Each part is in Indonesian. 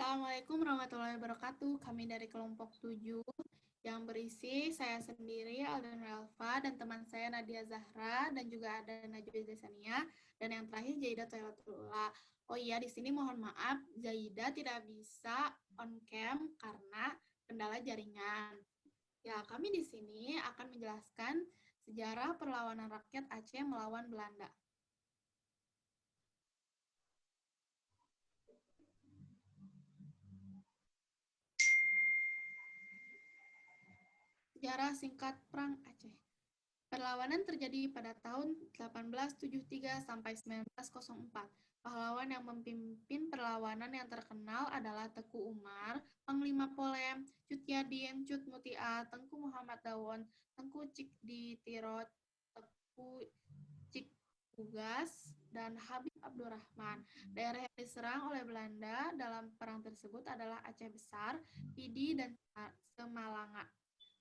Assalamualaikum warahmatullahi wabarakatuh. Kami dari kelompok 7 yang berisi saya sendiri, Alden Elva, dan teman saya Nadia Zahra, dan juga ada Najwa Desania, dan yang terakhir Zaida Toylatullah. Oh iya, di sini mohon maaf, Zaida tidak bisa on cam karena kendala jaringan. Ya, kami di sini akan menjelaskan sejarah perlawanan rakyat Aceh melawan Belanda. Sejarah singkat Perang Aceh. Perlawanan terjadi pada tahun 1873 sampai 1904. Pahlawan yang memimpin perlawanan yang terkenal adalah Teku Umar, Panglima Polem, Cut Yadin, Cut Mutia, Tengku Muhammad Dawon, Tengku Cikdi Tirot, Teku Cik Bugas, dan Habib Abdurrahman. Daerah yang diserang oleh Belanda dalam perang tersebut adalah Aceh Besar, Pidi, dan Semalanga.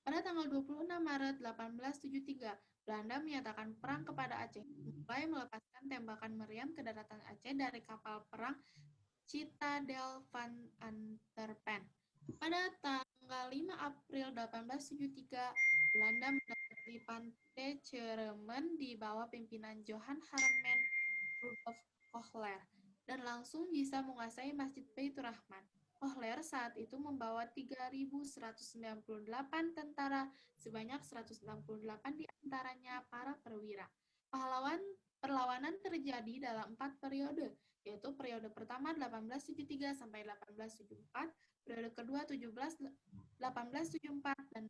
Pada tanggal 26 Maret 1873, Belanda menyatakan perang kepada Aceh, mulai melepaskan tembakan meriam ke daratan Aceh dari kapal perang Citadel van Antwerpen. Pada tanggal 5 April 1873, Belanda mendapati pantai Ceremen di bawah pimpinan Johan Harmen Rudolf Kohler dan langsung bisa menguasai Masjid Baitur Rahman. Kohler saat itu membawa 3.198 tentara, sebanyak 168 diantaranya para perwira. Perlawanan terjadi dalam 4 periode, yaitu periode pertama 1873 sampai 1874, periode kedua 1874 dan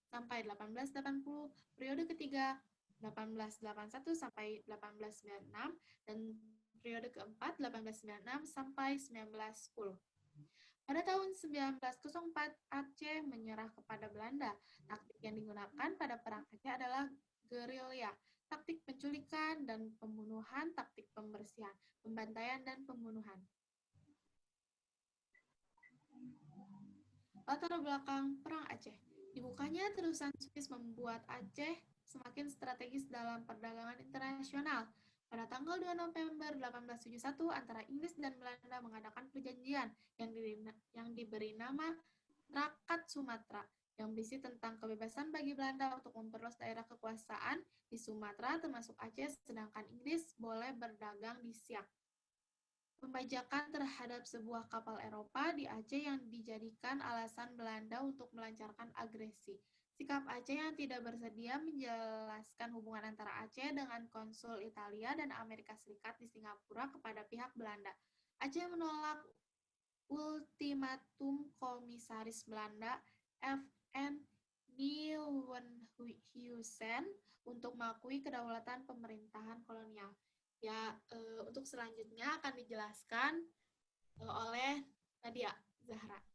sampai 1880, periode ketiga 1881 sampai 1896, dan periode keempat 1896 sampai 1910. Pada tahun 1904, Aceh menyerah kepada Belanda. Taktik yang digunakan pada perang Aceh adalah gerilya, taktik penculikan dan pembunuhan, taktik pembersihan, pembantaian, dan pembunuhan. Latar belakang perang Aceh. Dibukanya terusan Swiss membuat Aceh semakin strategis dalam perdagangan internasional. Pada tanggal 2 November 1871, antara Inggris dan Belanda mengadakan perjanjian yang diberi nama Rakat Sumatera, yang berisi tentang kebebasan bagi Belanda untuk memperluas daerah kekuasaan di Sumatera, termasuk Aceh, sedangkan Inggris boleh berdagang di Siak. Pembajakan terhadap sebuah kapal Eropa di Aceh yang dijadikan alasan Belanda untuk melancarkan agresi. Sikap Aceh yang tidak bersedia menjelaskan hubungan antara Aceh dengan konsul Italia dan Amerika Serikat di Singapura kepada pihak Belanda. Aceh menolak ultimatum komisaris Belanda F.N. Nieuwenhuizen untuk mengakui kedaulatan pemerintahan kolonial. Ya, untuk selanjutnya akan dijelaskan oleh Nadia Zahra.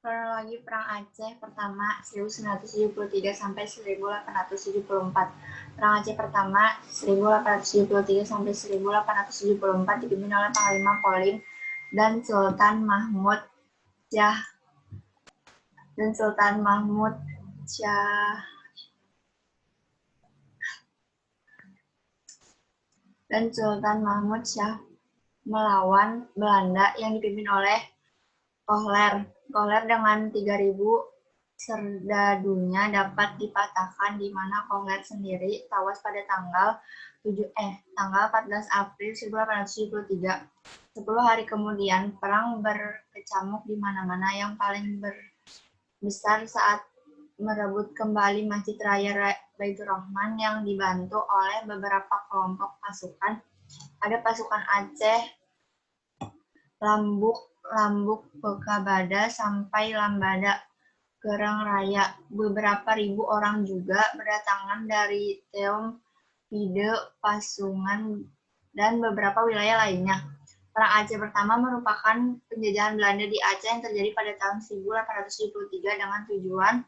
Kronologi Perang Aceh pertama 1973 sampai 1874. Perang Aceh pertama 1873 sampai 1874 dipimpin oleh Panglima Polim dan Sultan Mahmud Shah melawan Belanda yang dipimpin oleh Kohler dengan 3.000 serdadunya dapat dipatahkan, di mana Kohler sendiri tewas pada tanggal 14 April 1873. 10 hari kemudian, perang berkecamuk di mana-mana. Yang paling besar saat merebut kembali Masjid Raya Baitur Rahman yang dibantu oleh beberapa kelompok pasukan. Ada pasukan Aceh, Lambuk Pekabada sampai Lambada, Gerang Raya. Beberapa ribu orang juga berdatangan dari Teom, Pide, Pasungan, dan beberapa wilayah lainnya. Perang Aceh pertama merupakan penjajahan Belanda di Aceh yang terjadi pada tahun 1873 dengan tujuan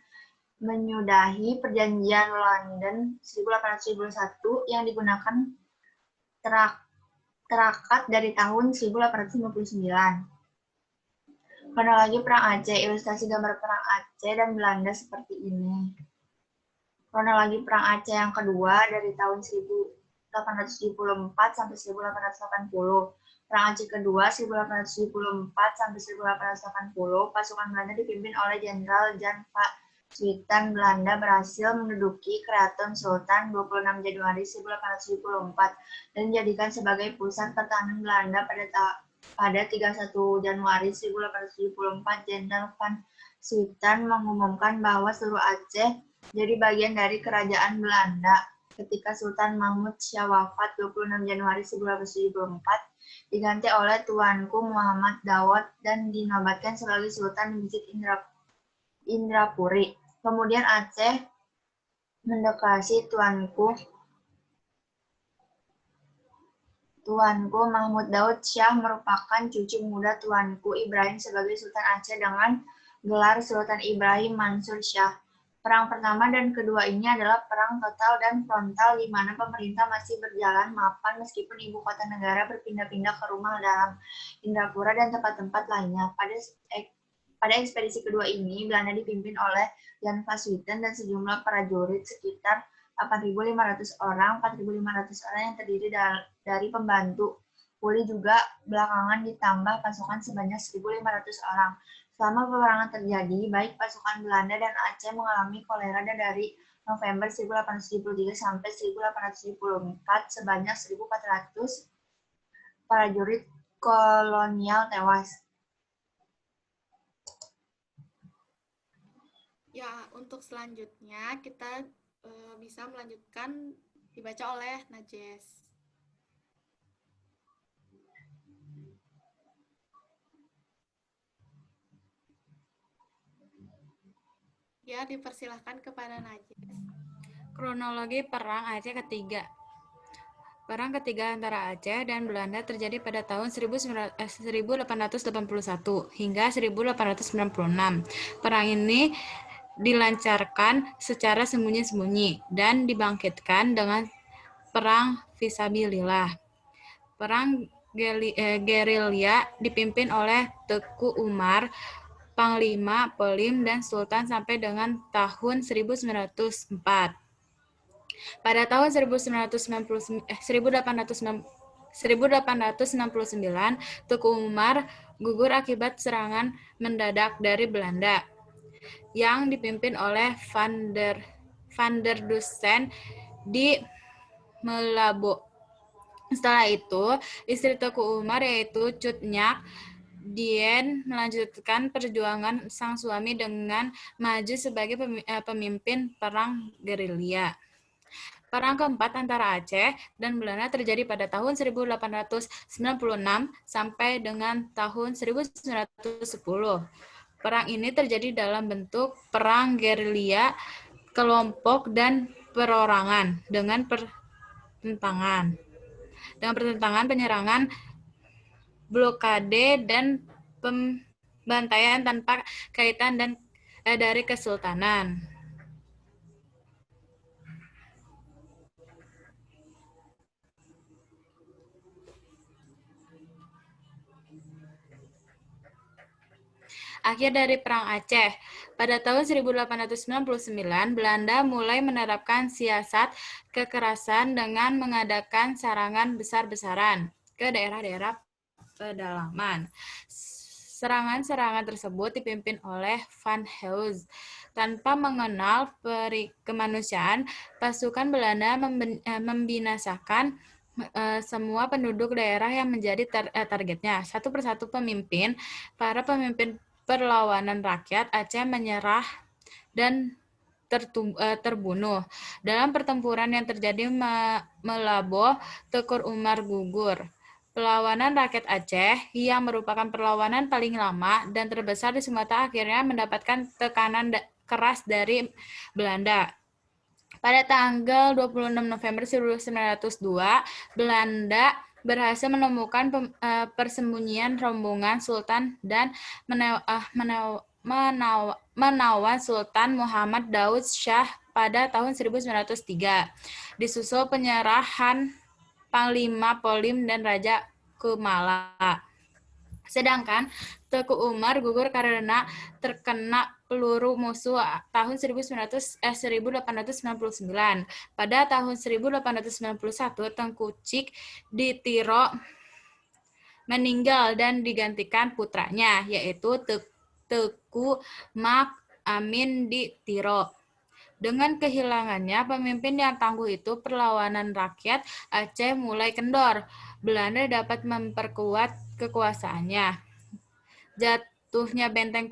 menyudahi Perjanjian London 1871 yang digunakan terakat dari tahun 1859. Kronologi Perang Aceh, ilustrasi gambar Perang Aceh dan Belanda seperti ini. Kronologi Perang Aceh yang kedua dari tahun 1874 sampai 1880. Perang Aceh kedua 1874 sampai 1880, pasukan Belanda dipimpin oleh Jenderal Jan van Swieten Belanda berhasil menduduki Keraton Sultan 26 Januari 1874 dan dijadikan sebagai pusat pertahanan Belanda pada 31 Januari 1874. Jenderal van Swieten mengumumkan bahwa seluruh Aceh jadi bagian dari kerajaan Belanda. Ketika Sultan Mahmud Syah wafat 26 Januari 1874, diganti oleh Tuanku Muhammad Dawud dan dinobatkan sebagai Sultan Masjid Indrapuri. Kemudian Aceh mendeklarasi Tuanku Mahmud Daud Syah merupakan cucu muda Tuanku Ibrahim sebagai Sultan Aceh dengan gelar Sultan Ibrahim Mansur Syah. Perang pertama dan kedua ini adalah perang total dan frontal di mana pemerintah masih berjalan mapan meskipun ibu kota negara berpindah-pindah ke rumah dalam Indrapura dan tempat-tempat lainnya. Pada ekspedisi kedua ini, Belanda dipimpin oleh Jan van Swieten dan sejumlah prajurit sekitar 8.500 orang, 4.500 orang yang terdiri dari pembantu. Pulih juga belakangan ditambah pasukan sebanyak 1.500 orang. Selama peperangan terjadi, baik pasukan Belanda dan Aceh mengalami kolera dan dari November 1873 sampai 1874 sebanyak 1.400 prajurit kolonial tewas. Ya, untuk selanjutnya kita bisa melanjutkan dibaca oleh Najes. Ya, dipersilahkan kepada Najes. Kronologi Perang Aceh Ketiga. Perang ketiga antara Aceh dan Belanda terjadi pada tahun 1881 hingga 1896. Perang ini dilancarkan secara sembunyi-sembunyi dan dibangkitkan dengan perang fisabilillah. Perang gerilya dipimpin oleh Teku Umar, Panglima, Pelim, dan Sultan sampai dengan tahun 1904. Pada tahun 1869, Teku Umar gugur akibat serangan mendadak dari Belanda yang dipimpin oleh Van der Dusen di Melabo. Setelah itu, istri Teku Umar yaitu Cut Nyak Dien melanjutkan perjuangan sang suami dengan maju sebagai pemimpin perang gerilya. Perang keempat antara Aceh dan Belanda terjadi pada tahun 1896 sampai dengan tahun 1910. Perang ini terjadi dalam bentuk perang gerilya, kelompok, dan perorangan dengan pertentangan, penyerangan, blokade, dan pembantaian tanpa kaitan dan dari kesultanan. Akhir dari Perang Aceh. Pada tahun 1899, Belanda mulai menerapkan siasat kekerasan dengan mengadakan serangan besar-besaran ke daerah-daerah pedalaman. Serangan-serangan tersebut dipimpin oleh Van Heus. Tanpa mengenal kemanusiaan, pasukan Belanda membinasakan semua penduduk daerah yang menjadi targetnya. Satu persatu para pemimpin perlawanan rakyat Aceh menyerah dan terbunuh. Dalam pertempuran yang terjadi Melabo, Teku Umar gugur. Perlawanan rakyat Aceh, yang merupakan perlawanan paling lama dan terbesar di Sumatera, akhirnya mendapatkan tekanan keras dari Belanda. Pada tanggal 26 November 1902, Belanda berhasil menemukan persembunyian rombongan Sultan dan menawan Sultan Muhammad Daud Syah pada tahun 1903. Disusul penyerahan Panglima, Polim, dan Raja Kumala. Sedangkan Teku Umar gugur karena terkena peluru musuh tahun 1899. Pada tahun 1891, Tengku Cik di Tiro meninggal dan digantikan putranya, yaitu Teku Mak Amin di Tiro. Dengan kehilangannya pemimpin yang tangguh itu, perlawanan rakyat Aceh mulai kendor. Belanda dapat memperkuat kekuasaannya. Jatuhnya benteng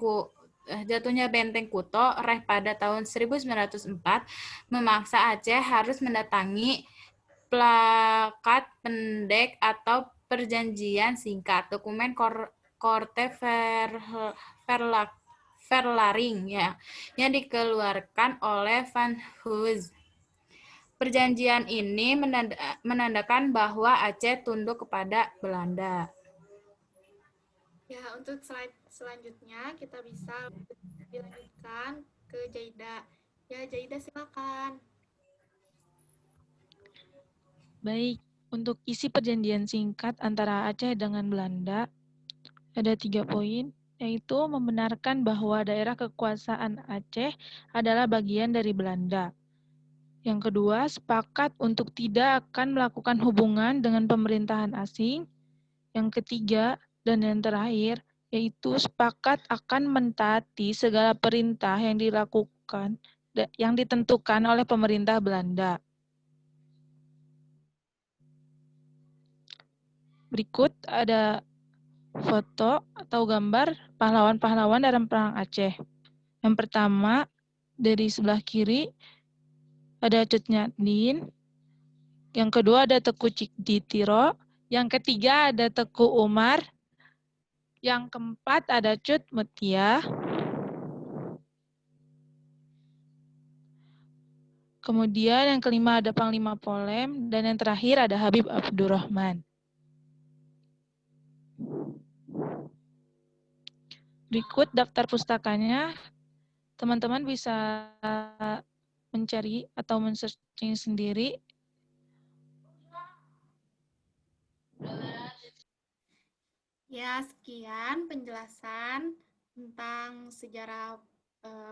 Kuto Reh pada tahun 1904 memaksa Aceh harus mendatangi plakat pendek atau perjanjian singkat, dokumen Korte Verlaring ya, yang dikeluarkan oleh Van Hooge. Perjanjian ini menandakan bahwa Aceh tunduk kepada Belanda. Ya, untuk slide selanjutnya kita bisa dilanjutkan ke Jaida. Ya, Jaida silakan. Baik, untuk isi perjanjian singkat antara Aceh dengan Belanda, ada 3 poin, yaitu membenarkan bahwa daerah kekuasaan Aceh adalah bagian dari Belanda. Yang kedua, sepakat untuk tidak akan melakukan hubungan dengan pemerintahan asing. Yang ketiga, dan yang terakhir, yaitu sepakat akan mentaati segala perintah yang ditentukan oleh pemerintah Belanda. Berikut ada foto atau gambar pahlawan-pahlawan dalam Perang Aceh. Yang pertama, dari sebelah kiri ada Cut Nyatin. Yang kedua ada Teku Cik di Tiro. Yang ketiga ada Teku Umar. Yang keempat ada Cut Mutia. Kemudian yang kelima ada Panglima Polem. Dan yang terakhir ada Habib Abdurrahman. Berikut daftar pustakanya. Teman-teman bisa mencari atau men-searching sendiri. Ya, sekian penjelasan tentang sejarah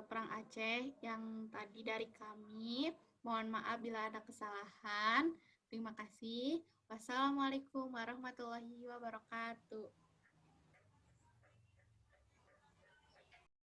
Perang Aceh yang tadi dari kami. Mohon maaf bila ada kesalahan. Terima kasih. Wassalamualaikum warahmatullahi wabarakatuh.